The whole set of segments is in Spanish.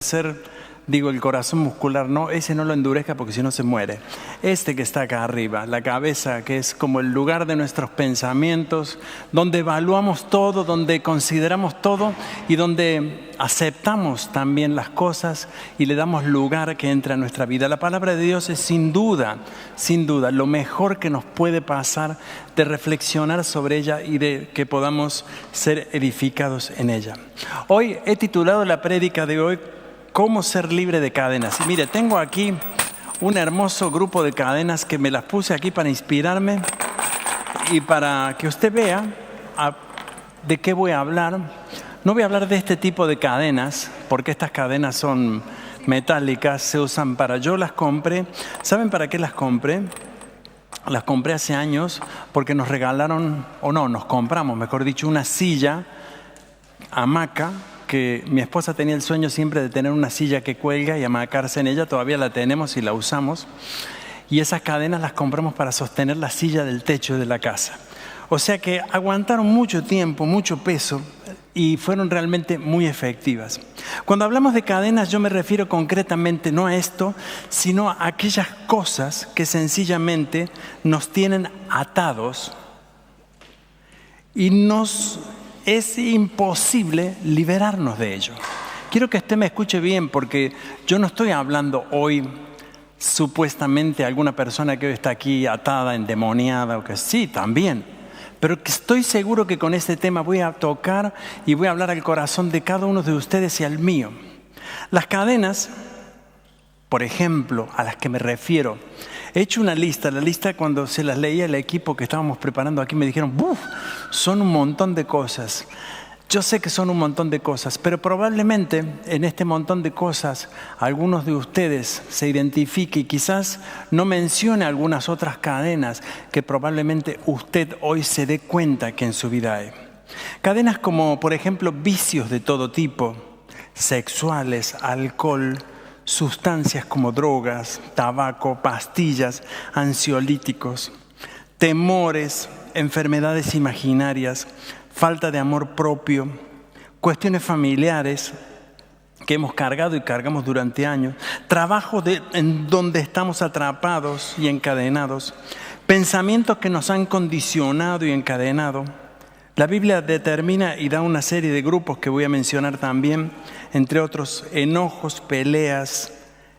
El corazón muscular, no, ese no lo endurezca porque si no se muere. Este que está acá arriba, la cabeza, que es como el lugar de nuestros pensamientos, donde evaluamos todo, donde consideramos todo y donde aceptamos también las cosas y le damos lugar que entre a nuestra vida. La palabra de Dios es sin duda, lo mejor que nos puede pasar de reflexionar sobre ella y de que podamos ser edificados en ella. Hoy he titulado la prédica de hoy ¿Cómo ser libre de cadenas? Y mire, tengo aquí un hermoso grupo de cadenas que me las puse aquí para inspirarme y para que usted vea de qué voy a hablar. No voy a hablar de este tipo de cadenas, porque estas cadenas son metálicas, se usan para... Yo las compré. ¿Saben para qué las compré? Las compré hace años porque nos regalaron, nos compramos, mejor dicho, una silla hamaca, que mi esposa tenía el sueño siempre de tener una silla que cuelga y hamacarse en ella. Todavía la tenemos y la usamos. Y esas cadenas las compramos para sostener la silla del techo de la casa. O sea que aguantaron mucho tiempo, mucho peso y fueron realmente muy efectivas. Cuando hablamos de cadenas yo me refiero concretamente no a esto, sino a aquellas cosas que sencillamente nos tienen atados y es imposible liberarnos de ello. Quiero que usted me escuche bien porque yo no estoy hablando hoy supuestamente a alguna persona que hoy está aquí atada, endemoniada o que sí, también. Pero que estoy seguro que con este tema voy a tocar y voy a hablar al corazón de cada uno de ustedes y al mío. Las cadenas, por ejemplo, a las que me refiero, he hecho una lista. La lista, cuando se las leía el equipo que estábamos preparando aquí, me dijeron, son un montón de cosas. Yo sé que son un montón de cosas, pero probablemente en este montón de cosas algunos de ustedes se identifiquen y quizás no mencione algunas otras cadenas que probablemente usted hoy se dé cuenta que en su vida hay. Cadenas como, por ejemplo, vicios de todo tipo, sexuales, alcohol, sustancias como drogas, tabaco, pastillas, ansiolíticos, temores, enfermedades imaginarias, falta de amor propio, cuestiones familiares que hemos cargado y cargamos durante años, trabajo en donde estamos atrapados y encadenados, pensamientos que nos han condicionado y encadenado. La Biblia determina y da una serie de grupos que voy a mencionar también, entre otros enojos, peleas,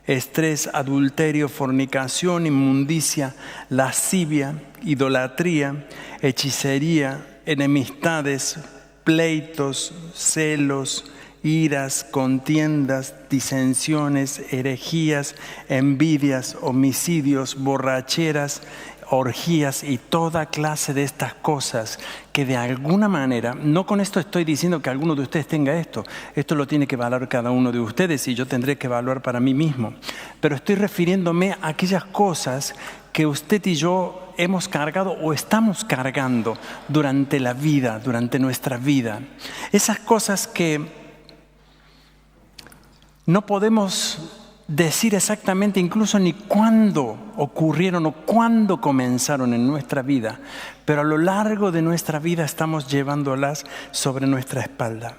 estrés, adulterio, fornicación, inmundicia, lascivia, idolatría, hechicería, enemistades, pleitos, celos, iras, contiendas, disensiones, herejías, envidias, homicidios, borracheras, orgías y toda clase de estas cosas que de alguna manera, no con esto estoy diciendo que alguno de ustedes tenga esto lo tiene que evaluar cada uno de ustedes y yo tendré que evaluar para mí mismo, pero estoy refiriéndome a aquellas cosas que usted y yo hemos cargado o estamos cargando durante la vida, durante nuestra vida. Esas cosas que no podemos decir exactamente incluso ni cuándo ocurrieron o cuándo comenzaron en nuestra vida, pero a lo largo de nuestra vida estamos llevándolas sobre nuestra espalda.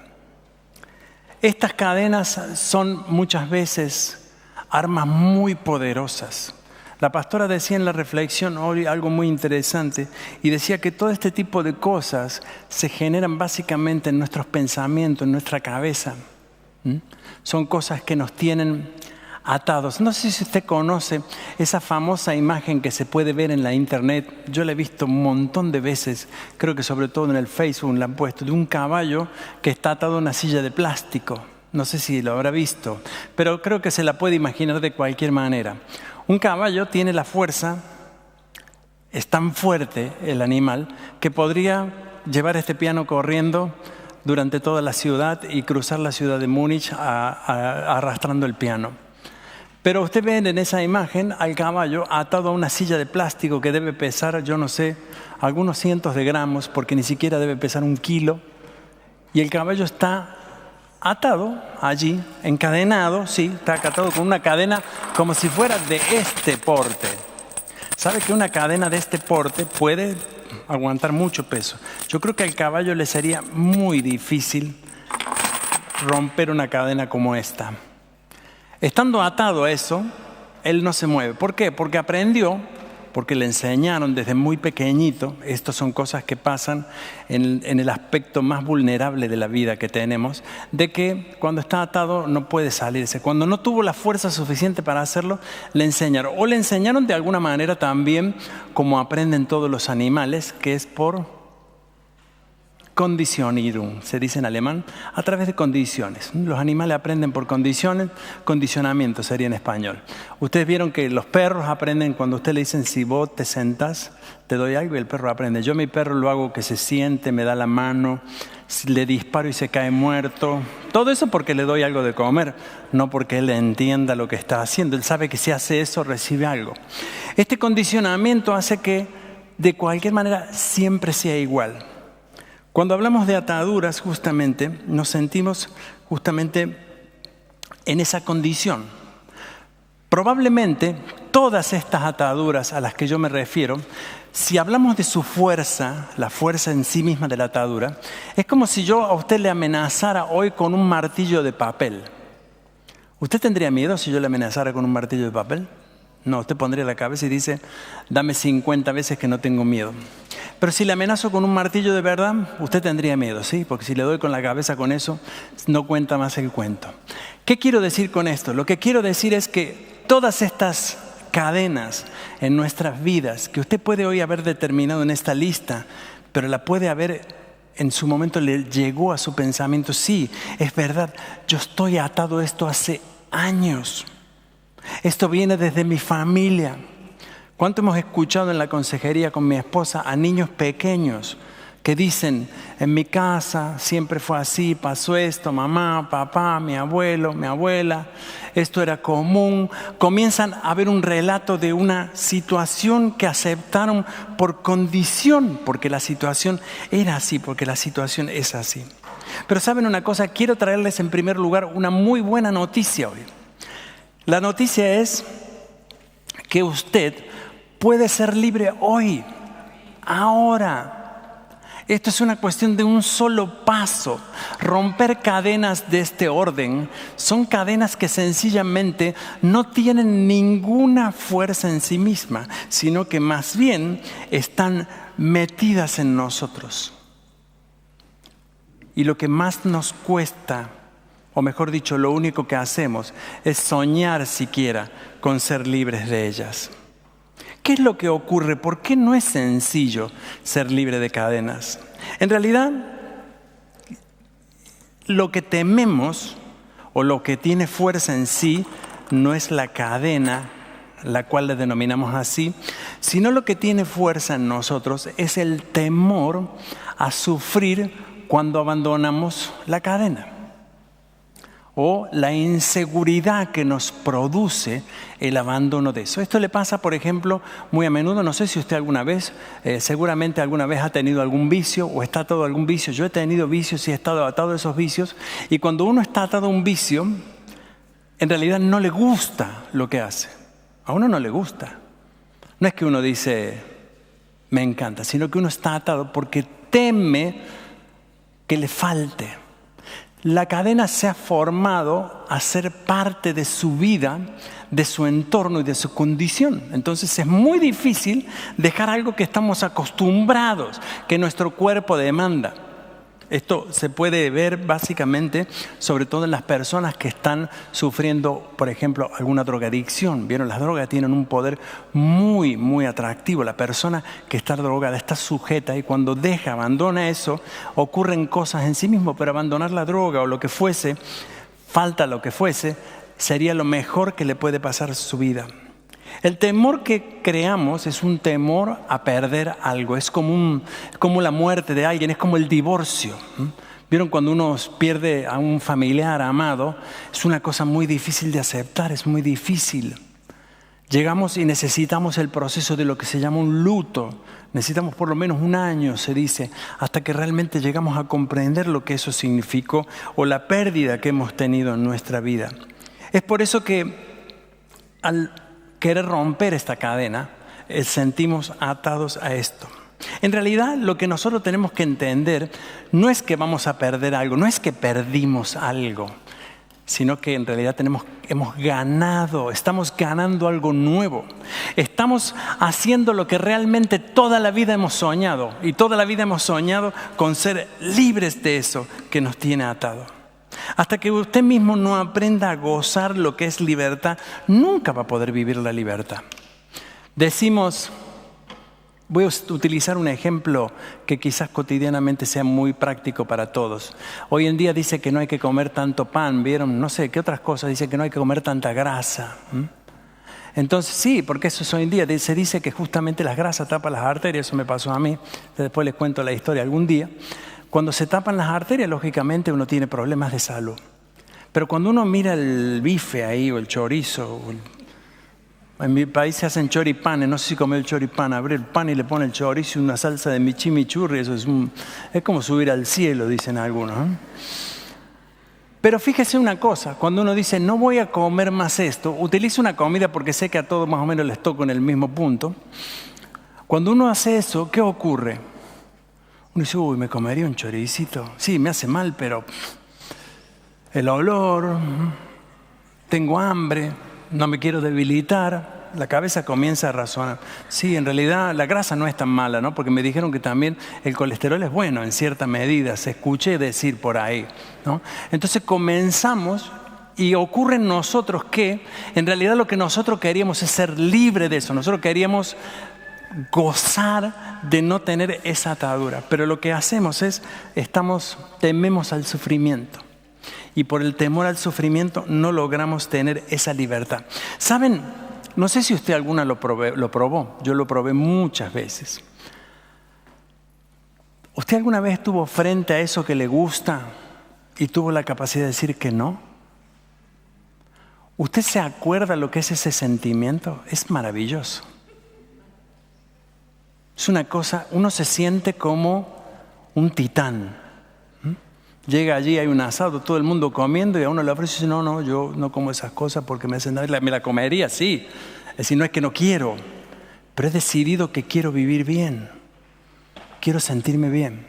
Estas cadenas son muchas veces armas muy poderosas. La pastora decía en la reflexión hoy algo muy interesante y decía que todo este tipo de cosas se generan básicamente en nuestros pensamientos, en nuestra cabeza. Son cosas que nos tienen atados. No sé si usted conoce esa famosa imagen que se puede ver en la internet. Yo la he visto un montón de veces, creo que sobre todo en el Facebook la han puesto, de un caballo que está atado a una silla de plástico. No sé si lo habrá visto, pero creo que se la puede imaginar de cualquier manera. Un caballo tiene la fuerza, es tan fuerte el animal, que podría llevar este piano corriendo durante toda la ciudad y cruzar la ciudad de Múnich arrastrando el piano. Pero usted ve en esa imagen al caballo atado a una silla de plástico que debe pesar, yo no sé, algunos cientos de gramos, porque ni siquiera debe pesar 1 kilo. Y el caballo está atado allí, encadenado, sí, está atado con una cadena como si fuera de este porte. ¿Sabe que una cadena de este porte puede aguantar mucho peso? Yo creo que al caballo le sería muy difícil romper una cadena como esta. Estando atado a eso, él no se mueve. ¿Por qué? Porque aprendió, porque le enseñaron desde muy pequeñito. Estas son cosas que pasan en el aspecto más vulnerable de la vida que tenemos, de que cuando está atado no puede salirse. Cuando no tuvo la fuerza suficiente para hacerlo, le enseñaron. O le enseñaron de alguna manera también, como aprenden todos los animales, que es por Conditionierung, se dice en alemán, a través de condiciones. Los animales aprenden por condiciones, condicionamiento sería en español. Ustedes vieron que los perros aprenden cuando usted le dicen si vos te sentás, te doy algo y el perro aprende. Yo a mi perro lo hago que se siente, me da la mano, le disparo y se cae muerto. Todo eso porque le doy algo de comer, no porque él entienda lo que está haciendo. Él sabe que si hace eso recibe algo. Este condicionamiento hace que de cualquier manera siempre sea igual. Cuando hablamos de ataduras, justamente, nos sentimos justamente en esa condición. Probablemente todas estas ataduras a las que yo me refiero, si hablamos de su fuerza, la fuerza en sí misma de la atadura, es como si yo a usted le amenazara hoy con un martillo de papel. ¿Usted tendría miedo si yo le amenazara con un martillo de papel? No, usted pondría la cabeza y dice, dame 50 veces que no tengo miedo. Pero si le amenazo con un martillo de verdad, usted tendría miedo, ¿sí? Porque si le doy con la cabeza con eso, no cuenta más el cuento. ¿Qué quiero decir con esto? Lo que quiero decir es que todas estas cadenas en nuestras vidas, que usted puede hoy haber determinado en esta lista, pero la puede haber en su momento le llegó a su pensamiento, sí, es verdad, yo estoy atado a esto hace años. Esto viene desde mi familia. ¿Cuánto hemos escuchado en la consejería con mi esposa a niños pequeños que dicen, en mi casa siempre fue así, pasó esto, mamá, papá, mi abuelo, mi abuela, esto era común? Comienzan a ver un relato de una situación que aceptaron por condición, porque la situación era así, porque la situación es así. Pero ¿saben una cosa? Quiero traerles en primer lugar una muy buena noticia hoy. La noticia es que usted puede ser libre hoy, ahora. Esto es una cuestión de un solo paso. Romper cadenas de este orden son cadenas que sencillamente no tienen ninguna fuerza en sí misma, sino que más bien están metidas en nosotros. Y lo que más nos cuesta, o mejor dicho, lo único que hacemos es soñar siquiera con ser libres de ellas. ¿Qué es lo que ocurre? ¿Por qué no es sencillo ser libre de cadenas? En realidad, lo que tememos o lo que tiene fuerza en sí no es la cadena, la cual le denominamos así, sino lo que tiene fuerza en nosotros es el temor a sufrir cuando abandonamos la cadena. O la inseguridad que nos produce el abandono de eso. Esto le pasa, por ejemplo, muy a menudo. No sé si usted alguna vez, seguramente alguna vez ha tenido algún vicio o está atado a algún vicio. Yo he tenido vicios y he estado atado a esos vicios. Y cuando uno está atado a un vicio, en realidad no le gusta lo que hace. A uno no le gusta. No es que uno dice, me encanta, sino que uno está atado porque teme que le falte. La cadena se ha formado a ser parte de su vida, de su entorno y de su condición. Entonces es muy difícil dejar algo que estamos acostumbrados, que nuestro cuerpo demanda. Esto se puede ver básicamente, sobre todo en las personas que están sufriendo, por ejemplo, alguna drogadicción. Vieron, las drogas tienen un poder muy, muy atractivo. La persona que está drogada está sujeta y cuando abandona eso, ocurren cosas en sí mismo, pero abandonar la droga o lo que fuese, falta lo que fuese, sería lo mejor que le puede pasar a su vida. El temor que creamos es un temor a perder algo, es como la muerte de alguien, es como el divorcio. ¿Vieron cuando uno pierde a un familiar amado? Es una cosa muy difícil de aceptar, es muy difícil. Llegamos y necesitamos el proceso de lo que se llama un luto. Necesitamos por lo menos un año, se dice, hasta que realmente llegamos a comprender lo que eso significó o la pérdida que hemos tenido en nuestra vida. Es por eso que al querer romper esta cadena, sentimos atados a esto. En realidad, lo que nosotros tenemos que entender no es que vamos a perder algo, no es que perdimos algo, sino que en realidad estamos ganando algo nuevo. Estamos haciendo lo que realmente toda la vida hemos soñado. Y toda la vida hemos soñado con ser libres de eso que nos tiene atado. Hasta que usted mismo no aprenda a gozar lo que es libertad, nunca va a poder vivir la libertad. Decimos, voy a utilizar un ejemplo que quizás cotidianamente sea muy práctico para todos. Hoy en día dice que no hay que comer tanto pan, ¿vieron? No sé, ¿qué otras cosas? Dice que no hay que comer tanta grasa. Entonces sí, porque eso es hoy en día. Se dice que justamente las grasas tapan las arterias, eso me pasó a mí. Después les cuento la historia algún día. Cuando se tapan las arterias, lógicamente uno tiene problemas de salud. Pero cuando uno mira el bife ahí, o el chorizo, en mi país se hacen choripanes, no sé si comió el choripán, abre el pan y le pone el chorizo y una salsa de chimichurri, eso es como subir al cielo, dicen algunos. Pero fíjese una cosa, cuando uno dice no voy a comer más esto, utilizo una comida porque sé que a todos más o menos les toco en el mismo punto. Cuando uno hace eso, ¿qué ocurre? Uno dice, me comería un choricito. Sí, me hace mal, pero el olor, tengo hambre, no me quiero debilitar. La cabeza comienza a razonar. Sí, en realidad la grasa no es tan mala, ¿no? Porque me dijeron que también el colesterol es bueno en cierta medida. Se escuché decir por ahí, ¿no? Entonces comenzamos y ocurre en nosotros que en realidad lo que nosotros queríamos es ser libres de eso. Nosotros queríamos gozar de no tener esa atadura. Pero lo que hacemos es, tememos al sufrimiento. Y por el temor al sufrimiento no logramos tener esa libertad. ¿Saben? No sé si usted alguna lo probó. Yo lo probé muchas veces. ¿Usted alguna vez estuvo frente a eso que le gusta y tuvo la capacidad de decir que no? ¿Usted se acuerda lo que es ese sentimiento? Es maravilloso. Es una cosa, uno se siente como un titán. Llega allí, hay un asado, todo el mundo comiendo y a uno le ofrece y dice, no, yo no como esas cosas porque me hacen daño. Me la comería, sí. Es decir, no es que no quiero, pero he decidido que quiero vivir bien. Quiero sentirme bien.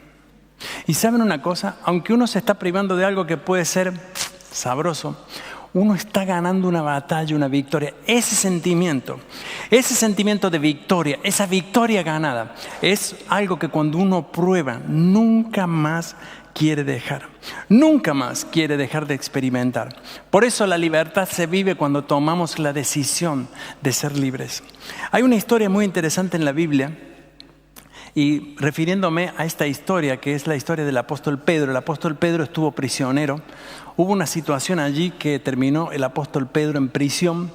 Y ¿saben una cosa? Aunque uno se está privando de algo que puede ser sabroso, uno está ganando una batalla, una victoria. Ese sentimiento de victoria, esa victoria ganada, es algo que cuando uno prueba, nunca más quiere dejar. Nunca más quiere dejar de experimentar. Por eso la libertad se vive cuando tomamos la decisión de ser libres. Hay una historia muy interesante en la Biblia. Y refiriéndome a esta historia, que es la historia del apóstol Pedro. El apóstol Pedro estuvo prisionero. Hubo una situación allí que terminó el apóstol Pedro en prisión.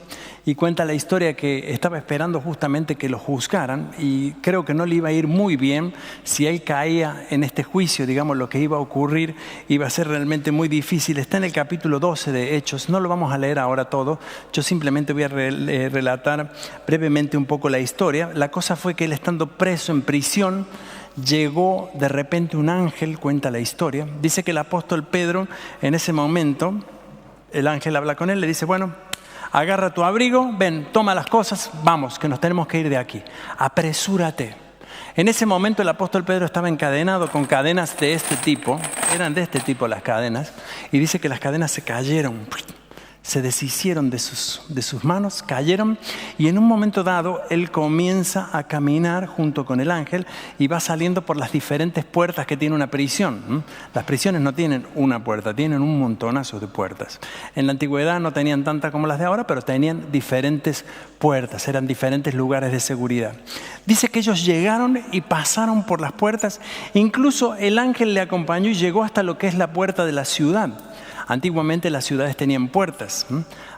Y cuenta la historia que estaba esperando justamente que lo juzgaran. Y creo que no le iba a ir muy bien. Si él caía en este juicio, digamos, lo que iba a ocurrir iba a ser realmente muy difícil. Está en el capítulo 12 de Hechos. No lo vamos a leer ahora todo. Yo simplemente voy a relatar brevemente un poco la historia. La cosa fue que él, estando preso en prisión, llegó de repente un ángel, cuenta la historia. Dice que el apóstol Pedro, en ese momento, el ángel habla con él, le dice, bueno, agarra tu abrigo, ven, toma las cosas, vamos, que nos tenemos que ir de aquí. Apresúrate. En ese momento el apóstol Pedro estaba encadenado con cadenas de este tipo, eran de este tipo las cadenas, y dice que las cadenas se cayeron, se deshicieron de sus manos, cayeron, y en un momento dado él comienza a caminar junto con el ángel y va saliendo por las diferentes puertas que tiene una prisión. Las prisiones no tienen una puerta, tienen un montonazo de puertas. En la antigüedad no tenían tantas como las de ahora, pero tenían diferentes puertas, eran diferentes lugares de seguridad. Dice que ellos llegaron y pasaron por las puertas, incluso el ángel le acompañó y llegó hasta lo que es la puerta de la ciudad. Antiguamente las ciudades tenían puertas.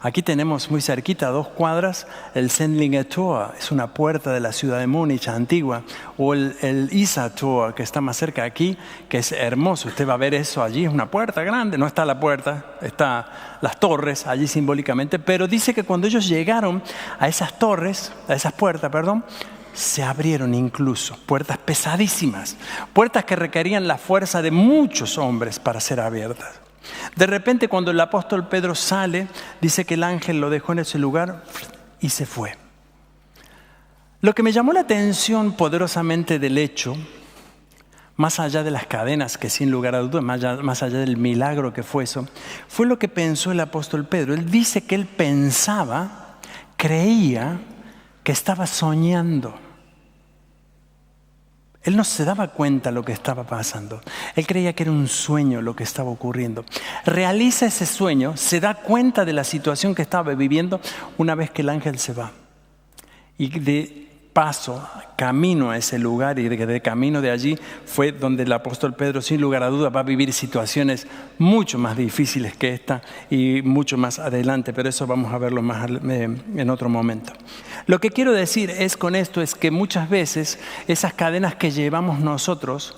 Aquí tenemos muy cerquita, a 2 cuadras, el Sendlinger Tor, es una puerta de la ciudad de Múnich antigua, o el Isar Tor, que está más cerca de aquí, que es hermoso. Usted va a ver eso allí, es una puerta grande, no está la puerta, están las torres allí simbólicamente, pero dice que cuando ellos llegaron a esas torres, a esas puertas, se abrieron incluso, puertas pesadísimas, puertas que requerían la fuerza de muchos hombres para ser abiertas. De repente, cuando el apóstol Pedro sale, dice que el ángel lo dejó en ese lugar y se fue. Lo que me llamó la atención poderosamente del hecho, más allá de las cadenas, que sin lugar a dudas, más allá del milagro que fue eso, fue lo que pensó el apóstol Pedro. Él dice que él pensaba, creía que estaba soñando. Él no se daba cuenta de lo que estaba pasando. Él creía que era un sueño lo que estaba ocurriendo. Realiza ese sueño, se da cuenta de la situación que estaba viviendo una vez que el ángel se va. Y de paso, camino a ese lugar y de camino de allí fue donde el apóstol Pedro, sin lugar a dudas, va a vivir situaciones mucho más difíciles que esta y mucho más adelante, pero eso vamos a verlo más en otro momento. Lo que quiero decir con esto es que muchas veces esas cadenas que llevamos nosotros,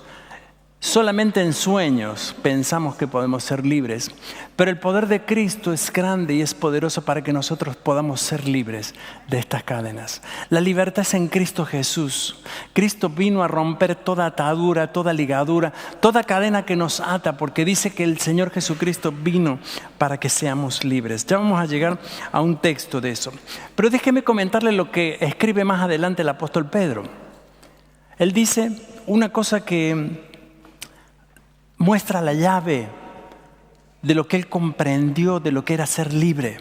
solamente en sueños pensamos que podemos ser libres, pero el poder de Cristo es grande y es poderoso para que nosotros podamos ser libres de estas cadenas. La libertad es en Cristo Jesús. Cristo vino a romper toda atadura, toda ligadura, toda cadena que nos ata, porque dice que el Señor Jesucristo vino para que seamos libres. Ya vamos a llegar a un texto de eso. Pero déjeme comentarle lo que escribe más adelante el apóstol Pedro. Él dice una cosa que muestra la llave de lo que él comprendió de lo que era ser libre.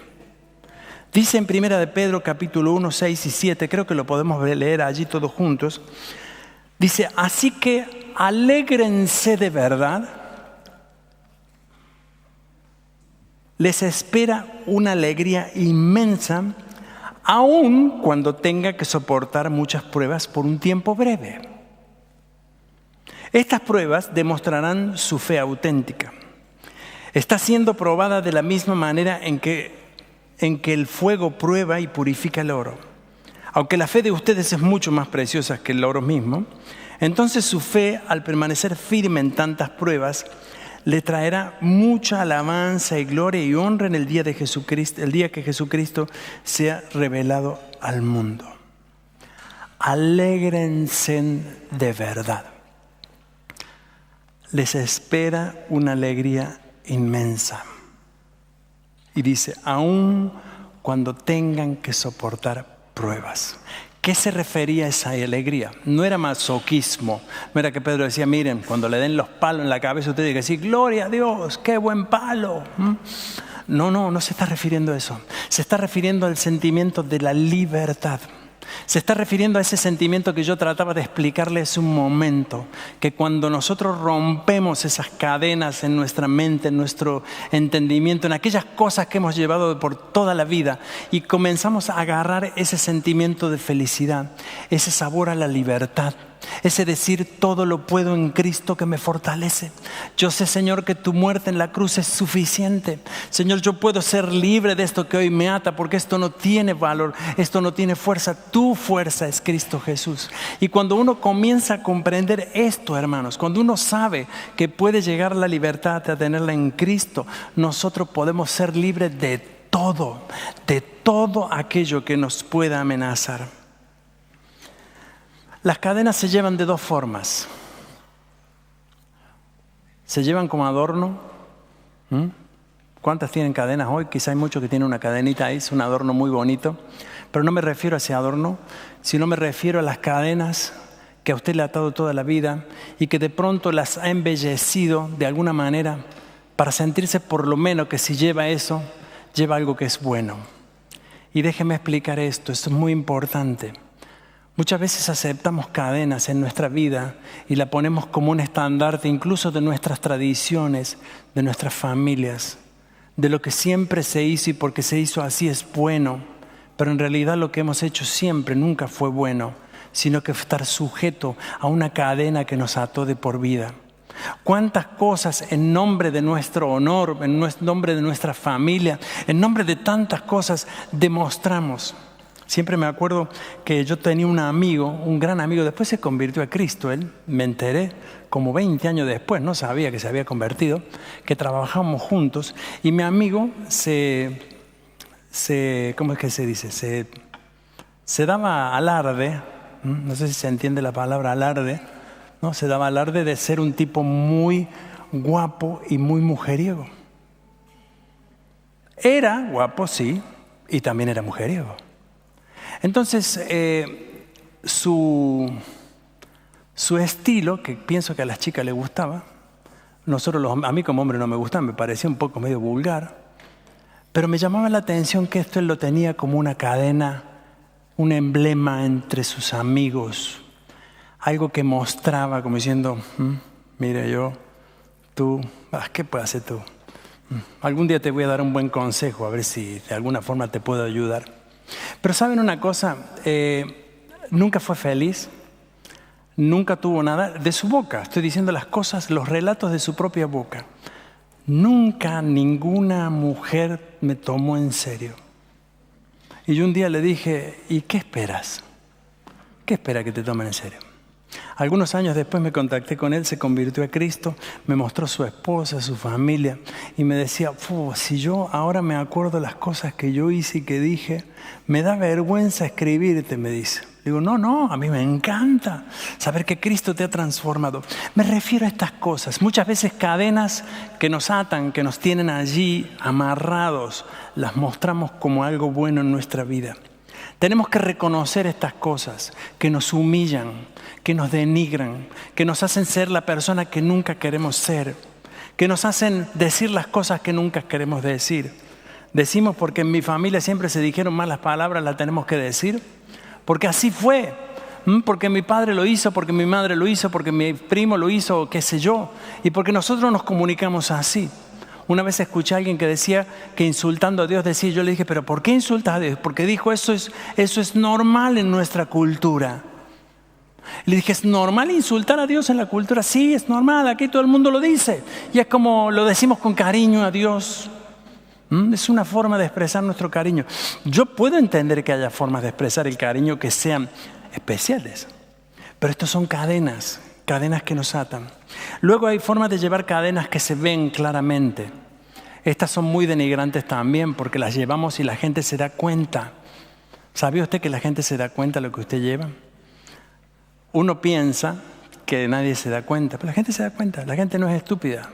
Dice en 1 de Pedro capítulo 1, 6 y 7, creo que lo podemos leer allí todos juntos. Dice, así que alégrense de verdad. Les espera una alegría inmensa, aun cuando tenga que soportar muchas pruebas por un tiempo breve. Estas pruebas demostrarán su fe auténtica. Está siendo probada de la misma manera en que el fuego prueba y purifica el oro. Aunque la fe de ustedes es mucho más preciosa que el oro mismo, entonces su fe, al permanecer firme en tantas pruebas, le traerá mucha alabanza y gloria y honra en el día de Jesucristo, el día que Jesucristo sea revelado al mundo. Alégrense de verdad. Les espera una alegría inmensa. Y dice, aun cuando tengan que soportar pruebas. ¿Qué se refería a esa alegría? No era masoquismo. No era que Pedro decía, miren, cuando le den los palos en la cabeza, usted tiene que decir, gloria a Dios, qué buen palo. No se está refiriendo a eso. Se está refiriendo al sentimiento de la libertad. Se está refiriendo a ese sentimiento que yo trataba de explicarle hace un momento, que cuando nosotros rompemos esas cadenas en nuestra mente, en nuestro entendimiento, en aquellas cosas que hemos llevado por toda la vida y comenzamos a agarrar ese sentimiento de felicidad, ese sabor a la libertad, ese decir todo lo puedo en Cristo que me fortalece. Yo sé, Señor, que tu muerte en la cruz es suficiente. Señor, yo puedo ser libre de esto que hoy me ata, porque esto no tiene valor, esto no tiene fuerza. Tu fuerza es Cristo Jesús. Y cuando uno comienza a comprender esto, hermanos, cuando uno sabe que puede llegar la libertad a tenerla en Cristo, nosotros podemos ser libres de todo aquello que nos pueda amenazar. Las cadenas se llevan de dos formas. Se llevan como adorno. ¿Cuántas tienen cadenas hoy? Quizá hay muchos que tienen una cadenita ahí, es un adorno muy bonito. Pero no me refiero a ese adorno, sino me refiero a las cadenas que a usted le ha atado toda la vida y que de pronto las ha embellecido de alguna manera para sentirse por lo menos que si lleva eso, lleva algo que es bueno. Y déjeme explicar esto es muy importante. Muchas veces aceptamos cadenas en nuestra vida y la ponemos como un estandarte incluso de nuestras tradiciones, de nuestras familias, de lo que siempre se hizo y porque se hizo así es bueno, pero en realidad lo que hemos hecho siempre nunca fue bueno, sino que estar sujeto a una cadena que nos ató de por vida. ¿Cuántas cosas en nombre de nuestro honor, en nombre de nuestra familia, en nombre de tantas cosas demostramos? Siempre me acuerdo que yo tenía un amigo, un gran amigo, después se convirtió a Cristo. Él, me enteré como 20 años después, no sabía que se había convertido, que trabajábamos juntos y mi amigo ¿cómo es que se dice? Se daba alarde, no sé si se entiende la palabra alarde, ¿no? Se daba alarde de ser un tipo muy guapo y muy mujeriego. Era guapo, sí, y también era mujeriego. Entonces, su Su estilo, que pienso que a las chicas les gustaba, a mí como hombre no me gustaba, me parecía un poco medio vulgar, pero me llamaba la atención que esto él lo tenía como una cadena, un emblema entre sus amigos, algo que mostraba como diciendo, mire yo, tú, ¿qué puedes hacer tú? Algún día te voy a dar un buen consejo, a ver si de alguna forma te puedo ayudar. Pero ¿saben una cosa? Nunca fue feliz, nunca tuvo nada de su boca. Estoy diciendo las cosas, los relatos de su propia boca. Nunca ninguna mujer me tomó en serio. Y yo un día le dije, ¿y qué esperas? ¿Qué esperas que te tomen en serio? Algunos años después me contacté con él, se convirtió a Cristo, me mostró su esposa, su familia y me decía, si yo ahora me acuerdo las cosas que yo hice y que dije, me da vergüenza escribirte, me dice. Digo, no, a mí me encanta saber que Cristo te ha transformado. Me refiero a estas cosas, muchas veces cadenas que nos atan, que nos tienen allí amarrados, las mostramos como algo bueno en nuestra vida. Tenemos que reconocer estas cosas que nos humillan, que nos denigran, que nos hacen ser la persona que nunca queremos ser, que nos hacen decir las cosas que nunca queremos decir. Decimos porque en mi familia siempre se dijeron malas palabras, las tenemos que decir, porque así fue, porque mi padre lo hizo, porque mi madre lo hizo, porque mi primo lo hizo, qué sé yo, y porque nosotros nos comunicamos así. Una vez escuché a alguien que decía que insultando a Dios decía, yo le dije, ¿pero por qué insultas a Dios? Porque dijo, eso es normal en nuestra cultura. Le dije, ¿es normal insultar a Dios en la cultura? Sí, es normal, aquí todo el mundo lo dice. Y es como lo decimos con cariño a Dios. Es una forma de expresar nuestro cariño. Yo puedo entender que haya formas de expresar el cariño que sean especiales. Pero estos son cadenas que nos atan. Luego hay formas de llevar cadenas que se ven claramente. Estas son muy denigrantes también porque las llevamos y la gente se da cuenta. ¿Sabía usted que la gente se da cuenta de lo que usted lleva? Uno piensa que nadie se da cuenta, pero la gente se da cuenta. La gente no es estúpida.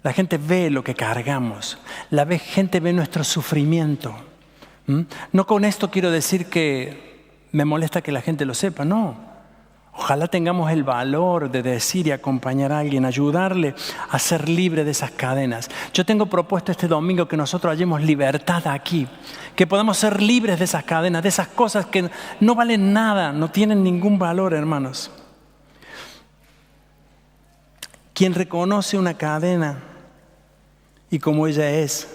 La gente ve lo que cargamos. La gente ve nuestro sufrimiento. No con esto quiero decir que me molesta que la gente lo sepa, no. Ojalá tengamos el valor de decir y acompañar a alguien, ayudarle a ser libre de esas cadenas. Yo tengo propuesto este domingo que nosotros hallemos libertad aquí, que podamos ser libres de esas cadenas, de esas cosas que no valen nada, no tienen ningún valor, hermanos. Quien reconoce una cadena y como ella es,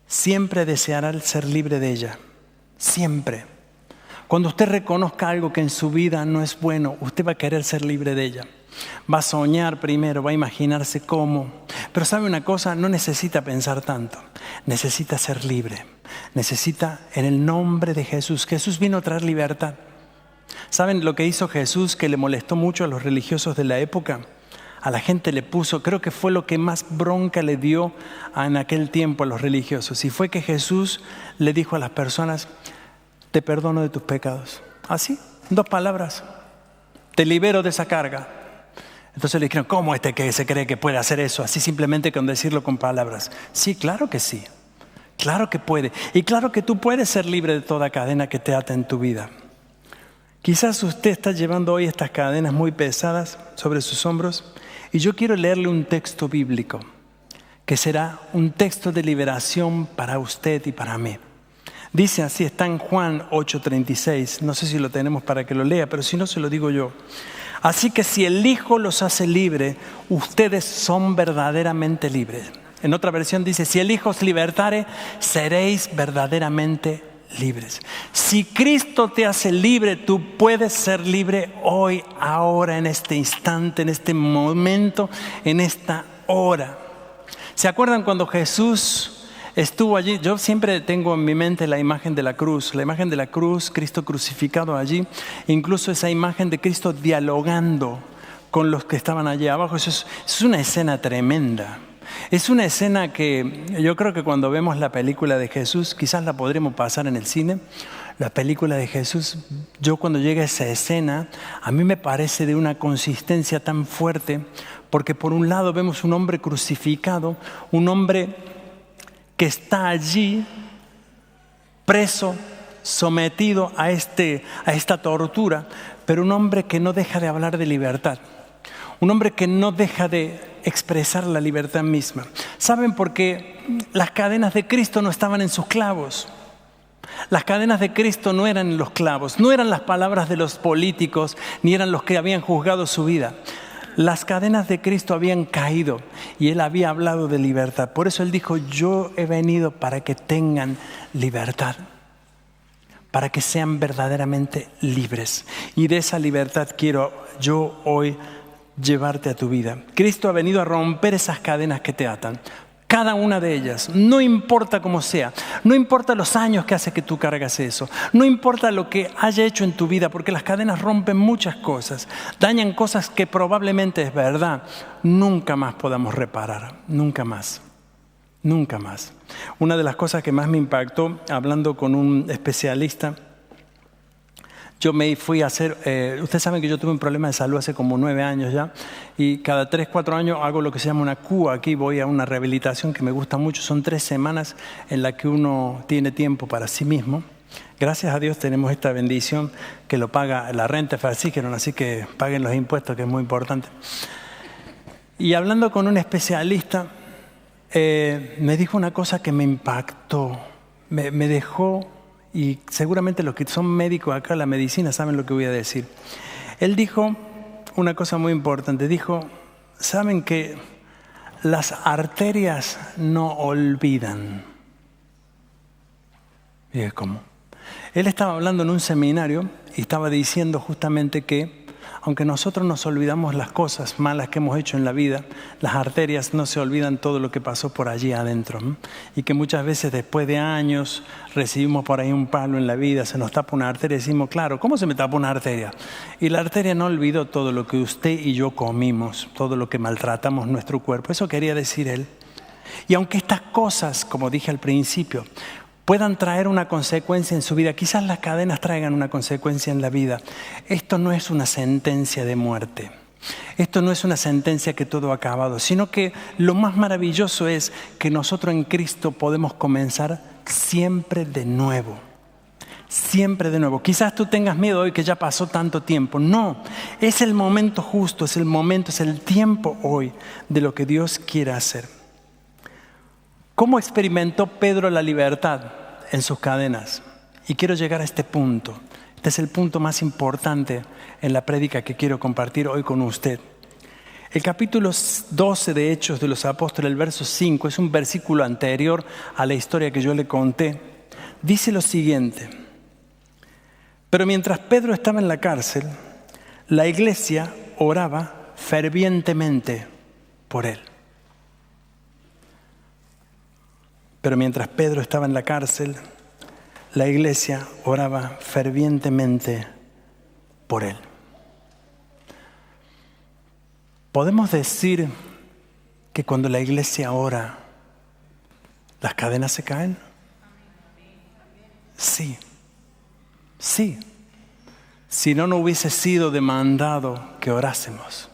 siempre deseará ser libre de ella, siempre. Cuando usted reconozca algo que en su vida no es bueno, usted va a querer ser libre de ella. Va a soñar primero, va a imaginarse cómo. Pero ¿sabe una cosa? No necesita pensar tanto. Necesita ser libre. Necesita en el nombre de Jesús. Jesús vino a traer libertad. ¿Saben lo que hizo Jesús que le molestó mucho a los religiosos de la época? A la gente le puso, creo que fue lo que más bronca le dio en aquel tiempo a los religiosos. Y fue que Jesús le dijo a las personas, te perdono de tus pecados. Así, 2 palabras. Te libero de esa carga. Entonces le dijeron, ¿cómo que se cree que puede hacer eso? Así simplemente con decirlo con palabras. Sí, claro que sí. Claro que puede. Y claro que tú puedes ser libre de toda cadena que te ata en tu vida. Quizás usted está llevando hoy estas cadenas muy pesadas sobre sus hombros. Y yo quiero leerle un texto bíblico, que será un texto de liberación para usted y para mí. Dice así, está en Juan 8:36, no sé si lo tenemos para que lo lea, pero si no se lo digo yo. Así que si el Hijo los hace libres, ustedes son verdaderamente libres. En otra versión dice, si el Hijo os libertare, seréis verdaderamente libres. Si Cristo te hace libre, tú puedes ser libre hoy, ahora, en este instante, en este momento, en esta hora. ¿Se acuerdan cuando Jesús estuvo allí? Yo siempre tengo en mi mente la imagen de la cruz, Cristo crucificado allí, incluso esa imagen de Cristo dialogando con los que estaban allí abajo. Eso es una escena tremenda. Es una escena que yo creo que cuando vemos la película de Jesús, quizás la podremos pasar en el cine, la película de Jesús, yo cuando llega a esa escena, a mí me parece de una consistencia tan fuerte, porque por un lado vemos un hombre crucificado, un hombre que está allí preso sometido a esta tortura, pero un hombre que no deja de hablar de libertad. Un hombre que no deja de expresar la libertad misma. ¿Saben por qué? Las cadenas de Cristo no estaban en sus clavos. Las cadenas de Cristo no eran en los clavos, no eran las palabras de los políticos, ni eran los que habían juzgado su vida. Las cadenas de Cristo habían caído y Él había hablado de libertad. Por eso Él dijo, yo he venido para que tengan libertad, para que sean verdaderamente libres. Y de esa libertad quiero yo hoy llevarte a tu vida. Cristo ha venido a romper esas cadenas que te atan. Cada una de ellas, no importa cómo sea, no importa los años que hace que tú cargas eso, no importa lo que haya hecho en tu vida, porque las cadenas rompen muchas cosas, dañan cosas que probablemente es verdad, nunca más podamos reparar, nunca más, nunca más. Una de las cosas que más me impactó, hablando con un especialista, yo me fui a hacer, ustedes saben que yo tuve un problema de salud hace como 9 años ya, y cada 3, 4 años hago lo que se llama una CUA. Aquí voy a una rehabilitación que me gusta mucho. Son 3 semanas en las que uno tiene tiempo para sí mismo. Gracias a Dios tenemos esta bendición que lo paga la renta Farsigeron, así que paguen los impuestos, que es muy importante. Y hablando con un especialista, me dijo una cosa que me impactó, me dejó. Y seguramente los que son médicos acá, la medicina, saben lo que voy a decir. Él dijo una cosa muy importante. Dijo, ¿saben que las arterias no olvidan? Y es como. Él estaba hablando en un seminario y estaba diciendo justamente que aunque nosotros nos olvidamos las cosas malas que hemos hecho en la vida, las arterias no se olvidan todo lo que pasó por allí adentro. Y que muchas veces después de años recibimos por ahí un palo en la vida, se nos tapa una arteria y decimos, claro, ¿cómo se me tapa una arteria? Y la arteria no olvidó todo lo que usted y yo comimos, todo lo que maltratamos nuestro cuerpo. Eso quería decir él. Y aunque estas cosas, como dije al principio, puedan traer una consecuencia en su vida, quizás las cadenas traigan una consecuencia en la vida. Esto no es una sentencia de muerte. Esto no es una sentencia que todo ha acabado, sino que lo más maravilloso es que nosotros en Cristo podemos comenzar siempre de nuevo. Siempre de nuevo. Quizás tú tengas miedo hoy que ya pasó tanto tiempo. No, es el momento justo, es el tiempo hoy de lo que Dios quiere hacer. ¿Cómo experimentó Pedro la libertad en sus cadenas? Y quiero llegar a este punto. Este es el punto más importante en la prédica que quiero compartir hoy con usted. El capítulo 12 de Hechos de los Apóstoles, el verso 5, es un versículo anterior a la historia que yo le conté. Dice lo siguiente: pero mientras Pedro estaba en la cárcel, la iglesia oraba fervientemente por él. Pero mientras Pedro estaba en la cárcel, la iglesia oraba fervientemente por él. ¿Podemos decir que cuando la iglesia ora, las cadenas se caen? Sí. Sí. Si no, no hubiese sido demandado que orásemos.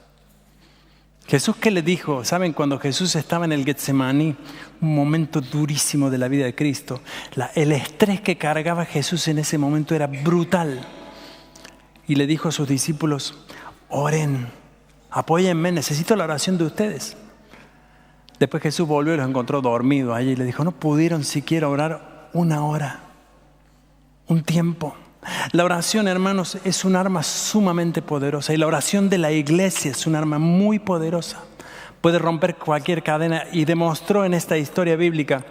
Jesús, ¿qué le dijo? ¿Saben? Cuando Jesús estaba en el Getsemaní, un momento durísimo de la vida de Cristo, el estrés que cargaba Jesús en ese momento era brutal. Y le dijo a sus discípulos, oren, apóyenme, necesito la oración de ustedes. Después Jesús volvió y los encontró dormidos allí y le dijo, no pudieron siquiera orar 1 hora, un tiempo. La oración, hermanos, es un arma sumamente poderosa y la oración de la iglesia es un arma muy poderosa. Puede romper cualquier cadena y demostró en esta historia bíblica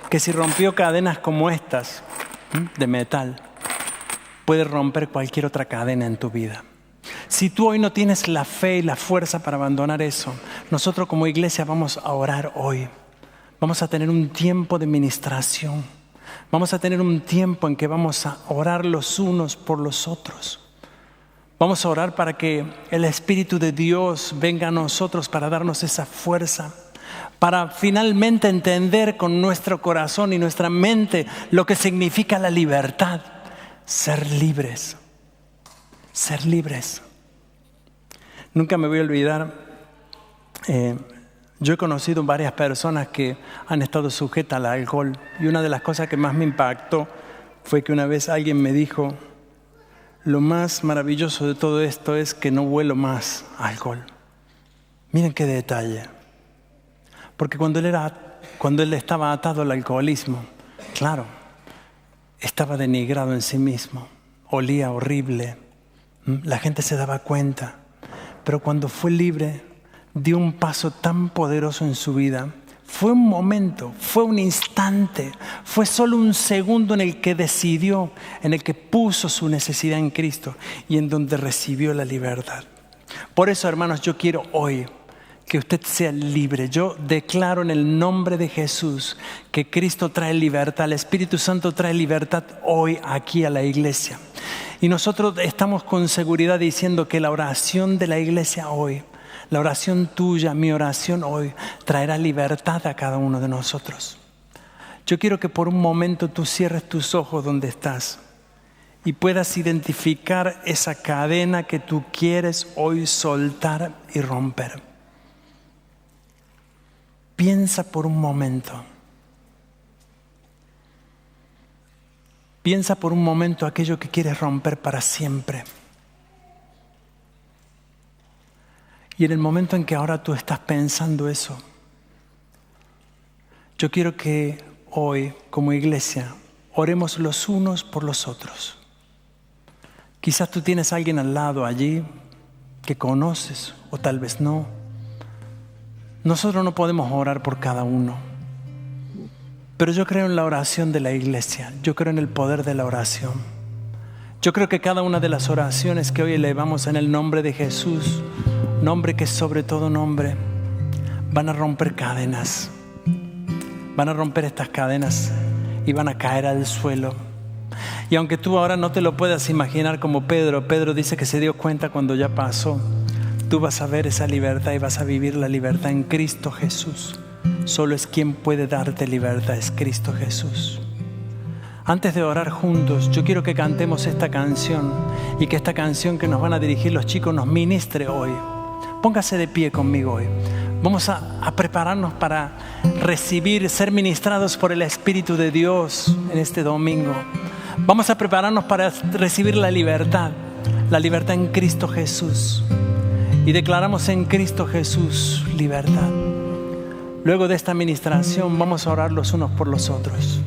que si rompió cadenas como estas de metal, puede romper cualquier otra cadena en tu vida. Si tú hoy no tienes la fe y la fuerza para abandonar eso, nosotros como iglesia vamos a orar hoy. Vamos a tener un tiempo de ministración. Vamos a tener un tiempo en que vamos a orar los unos por los otros. Vamos a orar para que el Espíritu de Dios venga a nosotros para darnos esa fuerza, para finalmente entender con nuestro corazón y nuestra mente lo que significa la libertad. Ser libres. Ser libres. Nunca me voy a olvidar, yo he conocido varias personas que han estado sujetas al alcohol y una de las cosas que más me impactó fue que una vez alguien me dijo, lo más maravilloso de todo esto es que no huelo más a alcohol. Miren qué detalle. Porque cuando él estaba atado al alcoholismo, claro, estaba denigrado en sí mismo, olía horrible, la gente se daba cuenta. Pero cuando fue libre, dio un paso tan poderoso en su vida. Fue un momento, fue un instante, fue solo un segundo en el que decidió, en el que puso su necesidad en Cristo y en donde recibió la libertad. Por eso, hermanos, yo quiero hoy que usted sea libre. Yo declaro en el nombre de Jesús que Cristo trae libertad, el Espíritu Santo trae libertad hoy aquí a la iglesia. Y nosotros estamos con seguridad diciendo que la oración de la iglesia hoy, la oración tuya, mi oración hoy, traerá libertad a cada uno de nosotros. Yo quiero que por un momento tú cierres tus ojos donde estás y puedas identificar esa cadena que tú quieres hoy soltar y romper. Piensa por un momento. Piensa por un momento aquello que quieres romper para siempre. Y en el momento en que ahora tú estás pensando eso, yo quiero que hoy, como iglesia, oremos los unos por los otros. Quizás tú tienes a alguien al lado allí que conoces o tal vez no. Nosotros no podemos orar por cada uno. Pero yo creo en la oración de la iglesia. Yo creo en el poder de la oración. Yo creo que cada una de las oraciones que hoy elevamos en el nombre de Jesús, nombre que es sobre todo nombre, van a romper cadenas. Van a romper estas cadenas y van a caer al suelo. Y aunque tú ahora no te lo puedas imaginar como Pedro dice que se dio cuenta cuando ya pasó, tú vas a ver esa libertad y vas a vivir la libertad en Cristo Jesús. Solo es quien puede darte libertad, es Cristo Jesús. Antes de orar juntos, yo quiero que cantemos esta canción y que esta canción que nos van a dirigir los chicos nos ministre hoy. Póngase de pie conmigo hoy. Vamos a prepararnos para recibir, ser ministrados por el Espíritu de Dios en este domingo. Vamos a prepararnos para recibir la libertad en Cristo Jesús. Y declaramos en Cristo Jesús libertad. Luego de esta ministración vamos a orar los unos por los otros.